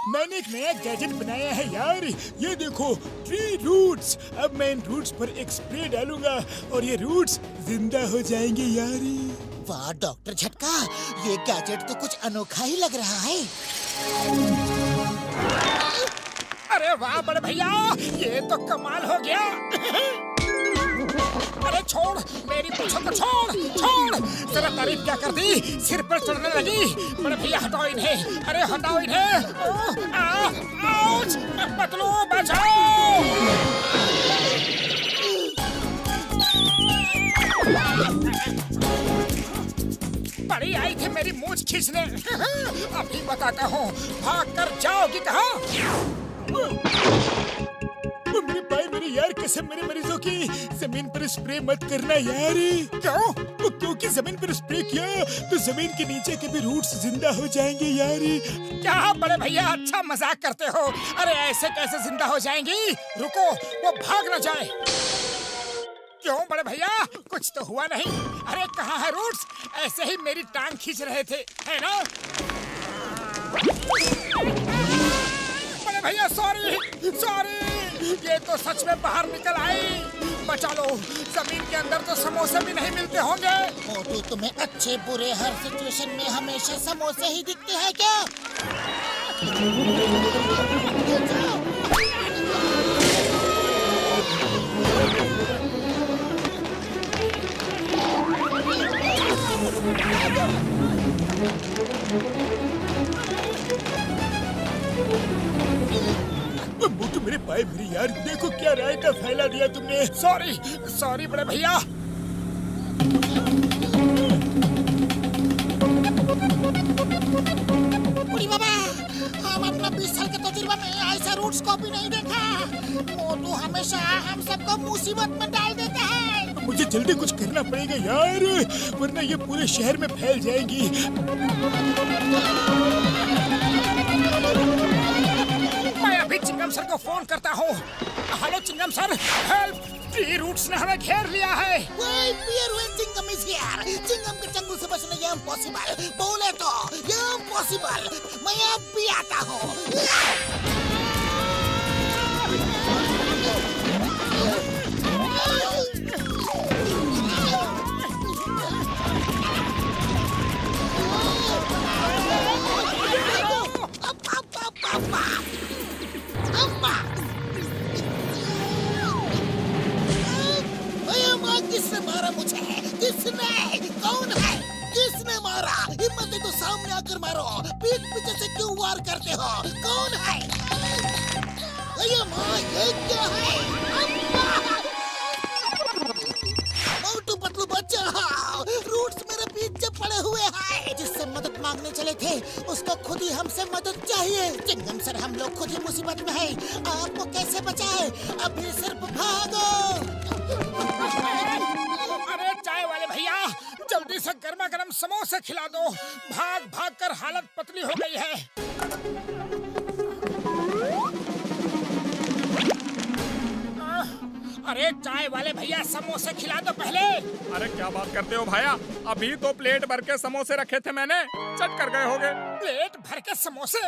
मैंने एक नया गैजेट बनाया है यार। ये देखो, ट्री रूट्स। अब मैं इन रूट्स पर एक स्प्रे डालूंगा और ये रूट्स जिंदा हो जाएंगे यार। वाह डॉक्टर झटका, ये गैजेट तो कुछ अनोखा ही लग रहा है। अरे वाह बड़े भैया, ये तो कमाल हो गया। अरे छोड़, मेरी पूछो को छोड़। तेरा तारीफ क्या कर दी, सिर पर चढ़ने लगी। बड़े भैया हटाओ इन्हें, अरे हटाओ इन्हें। आउच, पतलू बचाओ। बड़ी आई थी मेरी मूंछ खींचने। अभी बताता हूँ, भाग कर जाओगी कहाँ? मेरे भाई, मेरे यार कसम, मेरे मरीजों की जमीन पर स्प्रे मत करना यार। क्यों? क्योंकि जमीन पर स्प्रे किया तो जमीन के नीचे के भी रूट्स जिंदा हो जाएंगे यार। क्या बड़े भैया, अच्छा मजाक करते हो? अरे ऐसे कैसे जिंदा हो जाएंगी? रुको, वो भाग न जाए। क्यों बड़े भैया, कुछ तो हुआ नहीं? अरे कहाँ है रूट्स? ऐसे ही मेरी टांग खींच रहे थे, है ना? बड़े भैया सॉरी, ये तो सच में बाहर निकल आई। बचा लो, जमीन के अंदर तो समोसे भी नहीं मिलते होंगे। मोटू, तुम्हें अच्छे बुरे हर सिचुएशन में हमेशा समोसे ही दिखते हैं क्या? मोटू मेरे भाई, मेरी यार, देखो क्या रायता फैला दिया तुमने। सॉरी बड़े भैया। बुढ़ी बाबा, हम अपना 20 साल के तजुर्बा में ऐसा रूट्स को भी नहीं देखा। मोटू हमेशा हम सबको मुसीबत में डाल देता है। मुझे जल्दी कुछ करना पड़ेगा यार, वरना ये पूरे शहर में फैल जाएगी। मैं अभी चिंगम सर को फोन करता हूँ। हेलो चिंगम सर, हेल्प! ट्री रूट्स ने हमें घेर लिया है। चिंगम के चंगुल से बचना ये इम्पॉसिबल। बोले तो ये इम्पॉसिबल। मैं अब भी आता हूँ। किसने मारा मुझे? किसने? कौन है? किसने मारा? हिम्मत है तो सामने आकर मारो। पीठ पीछे से क्यों वार करते हो? कौन है? अरे माँ, ये क्या है? मोटू पतलू बचाओ! रूट्स मेरे पीछे पड़े हुए हैं। जिससे मदद मांगने चले थे, उसको खुद ही हमसे मदद चाहिए। चिंगम सर, हम लोग खुद ही मुसीबत में हैं। आपको कैसे बचाए? अभी सिर्फ भागो। अरे चाय वाले भैया, जल्दी से गर्मा गर्म समोसे खिला दो। भाग कर हालत पतली हो गई है। अरे चाय वाले भैया, समोसे खिला दो पहले। अरे क्या बात करते हो भैया, अभी तो प्लेट भर के समोसे रखे थे मैंने, चट कर गए होगे। प्लेट भर के समोसे?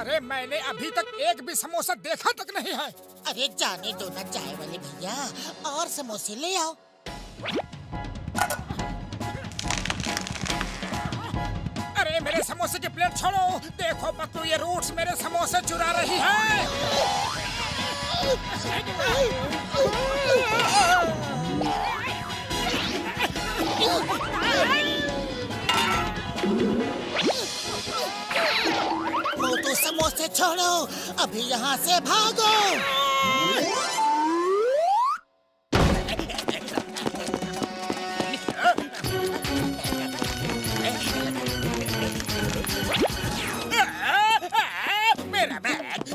अरे मैंने अभी तक एक भी समोसा देखा तक नहीं है। अरे जाने दो ना चाय वाले भैया, और समोसे ले आओ। अरे मेरे समोसे की प्लेट छोड़ो। देखो पतलू, ये रूट्स मेरे समोसे चुरा रही है। मोटू, समोसे छोड़ो, अभी यहाँ से भागो।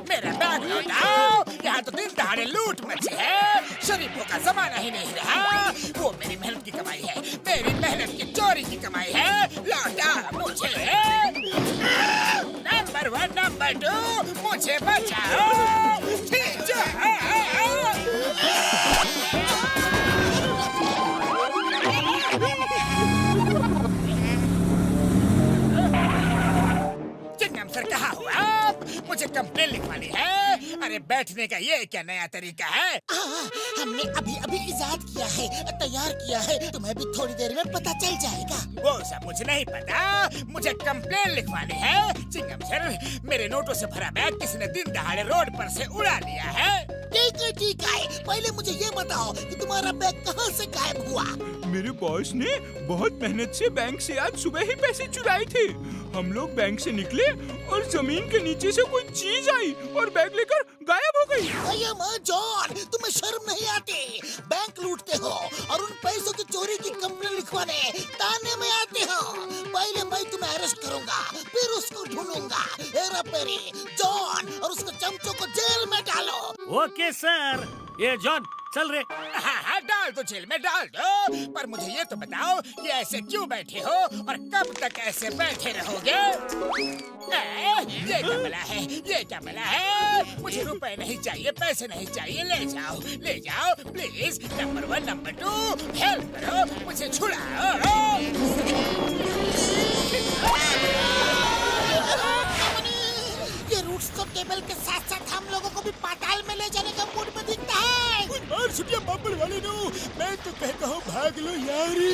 मेरा बैग लौटाओ। यहाँ तो दिन दहाड़े लूट मची है। शरीफों का जमाना ही नहीं रहा। वो मेरी मेहनत की कमाई है, मेरी मेहनत की चोरी की कमाई है। लौटा मुझे। नंबर 1, नंबर 2, मुझे बचाओ। चिंगम सर, कहाँ हो आप? मुझे कब मेरे बैठने का ये क्या नया तरीका है? हमने अभी अभी इजाद किया है, तैयार किया है। तुम्हें भी थोड़ी देर में पता चल जाएगा। वो सब मुझे नहीं पता। मुझे कंप्लेन लिखवानी है। चिंगम सर, मेरे नोटों से भरा बैग किसी ने दिन दहाड़े रोड पर से उड़ा लिया है। ठीक है ठीक है, पहले मुझे ये बताओ कि तुम्हारा बैग कहाँ से गायब हुआ? मेरे बॉस ने बहुत मेहनत से बैंक से आज सुबह ही पैसे चुराए थे। हम लोग बैंक से निकले और जमीन के नीचे से कोई चीज आई और बैग लेकर गायब हो गई। भैया माँ जॉन, तुम्हें शर्म नहीं आती? बैंक लूटते हो और उन पैसों की चोरी की कंप्लेन लिखवाने थाने में आते हो। पहले मैं तुम्हें अरेस्ट करूंगा, फिर उसको ढूंढूंगा। हेरा फेरी, जॉन और उसके चमचों को जेल में डालो। Okay sir. ये जॉन चल रे। हाँ, डाल दो जेल में, डाल दो। पर मुझे ये तो बताओ कि ऐसे क्यों बैठे हो और कब तक ऐसे बैठे रहोगे? ये क्या भला है? ये क्या भला है? मुझे रुपए नहीं चाहिए, पैसे नहीं चाहिए। ले जाओ प्लीज। नंबर 1, नंबर 2, हेल्प करो, मुझे छुड़ाओ। ये रूट्स को टेबल के साथ साथ हम लोगों को भी पाताल में ले जाने का मूड में दिखता है। और सुनिए पापड़ वाले नो, मैं तो कहता हूँ भाग लो यारी।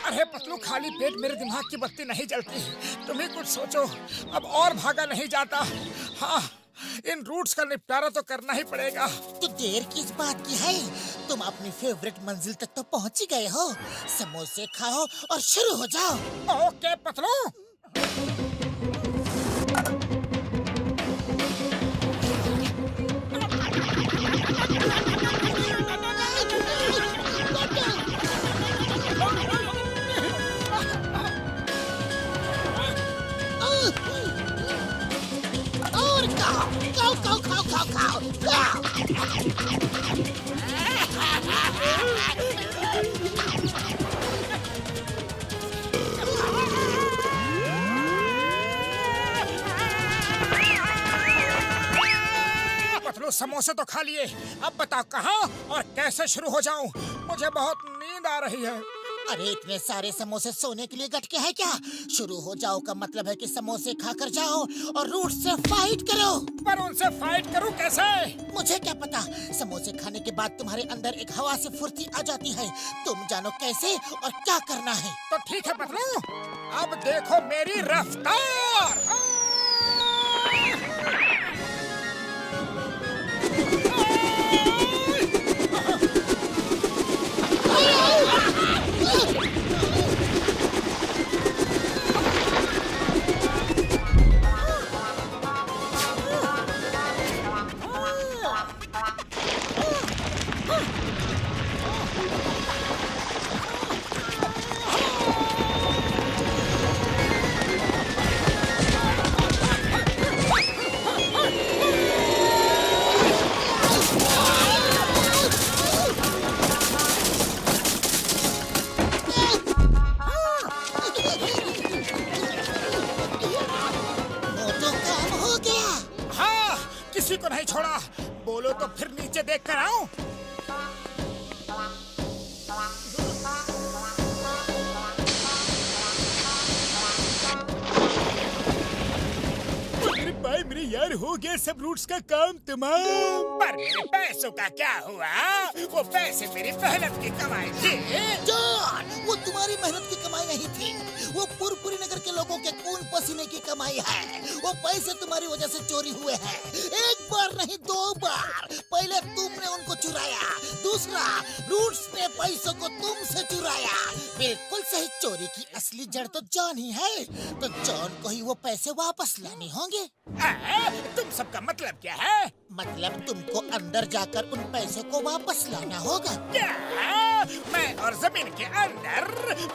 अरे पतलू, खाली पेट मेरे दिमाग की बत्ती नहीं जलती। तुम ही कुछ सोचो, अब और भागा नहीं जाता। हाँ, इन रूट्स का निपटारा तो करना ही पड़ेगा। तो देर किस बात की है? तुम अपनी फेवरेट मंजिल तक तो पहुंच ही गए हो। समोसे खाओ और शुरू हो जाओ। ओके पतलू। और खाओ। पतलू, समोसे तो खा लिए, अब बताओ कहाँ और कैसे शुरू हो जाऊं? मुझे बहुत नींद आ रही है। अरे इतने सारे समोसे सोने के लिए गट के है क्या? शुरू हो जाओ का मतलब है कि समोसे खाकर जाओ और रूट से फाइट करो। पर उनसे फाइट करूं कैसे? मुझे क्या पता। समोसे खाने के बाद तुम्हारे अंदर एक हवा से फुर्ती आ जाती है। तुम जानो कैसे और क्या करना है। तो ठीक है पतलू, अब देखो मेरी रफ्तार। किसी को नहीं छोड़ा। बोलो तो फिर नीचे देख कर आऊं। भाई मेरे यार, हो गया सब रूट्स का काम तमाम। पर मेरे पैसों का क्या हुआ? वो पैसे मेरी मेहनत की कमाई थी। जॉन, वो तुम्हारी मेहनत की कमाई नहीं थी। वो पुरपुरी नगर के लोगों के खून पसीने की कमाई है। वो पैसे तुम्हारी वजह से चोरी हुए हैं। एक बार नहीं 2 बार। पहले तुमने उनको चुराया, दूसरा रूट्स ने पैसों को तुमसे चुराया। बिल्कुल सही। चोरी की असली जड़ तो जॉन ही है। तो जॉन को ही वो पैसे वापस लाने होंगे। तुम सबका मतलब क्या है? मतलब तुमको अंदर जाकर उन पैसों को वापस लाना होगा। क्या? मैं और जमीन के अंदर?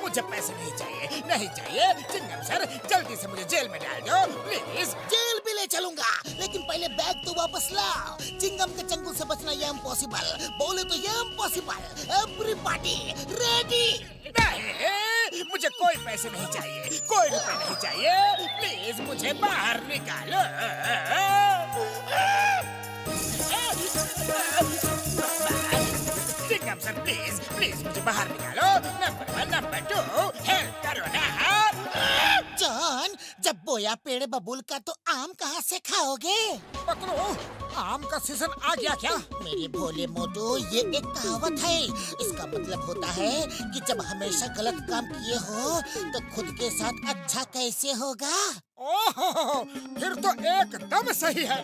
मुझे पैसे नहीं चाहिए, नहीं चाहिए। चिंगम सर, जल्दी से मुझे जेल में डाल दो प्लीज। जेल भी ले चलूंगा, लेकिन पहले बैग तो वापस लाओ। चिंगम के चंगुल से बचना ये इम्पॉसिबल। बोले तो ये इम्पॉसिबल। Everybody ready? नहीं, मुझे कोई पैसे नहीं चाहिए, कोई रुपए नहीं चाहिए। प्लीज मुझे बाहर निकालो। चिंगम सर, प्लीज प्लीज मुझे बाहर निकालो। नंबर 1, नंबर 2, हेल्प करो ना। जॉन, जब खोया पेड़ बबूल का तो आम कहाँ से खाओगे? पतलू, आम का सीजन आ गया क्या? मेरे भोले मोटू, ये एक कहावत है। इसका मतलब होता है कि जब हमेशा गलत काम किए हो तो खुद के साथ अच्छा कैसे होगा? ओहो, फिर तो एकदम सही है।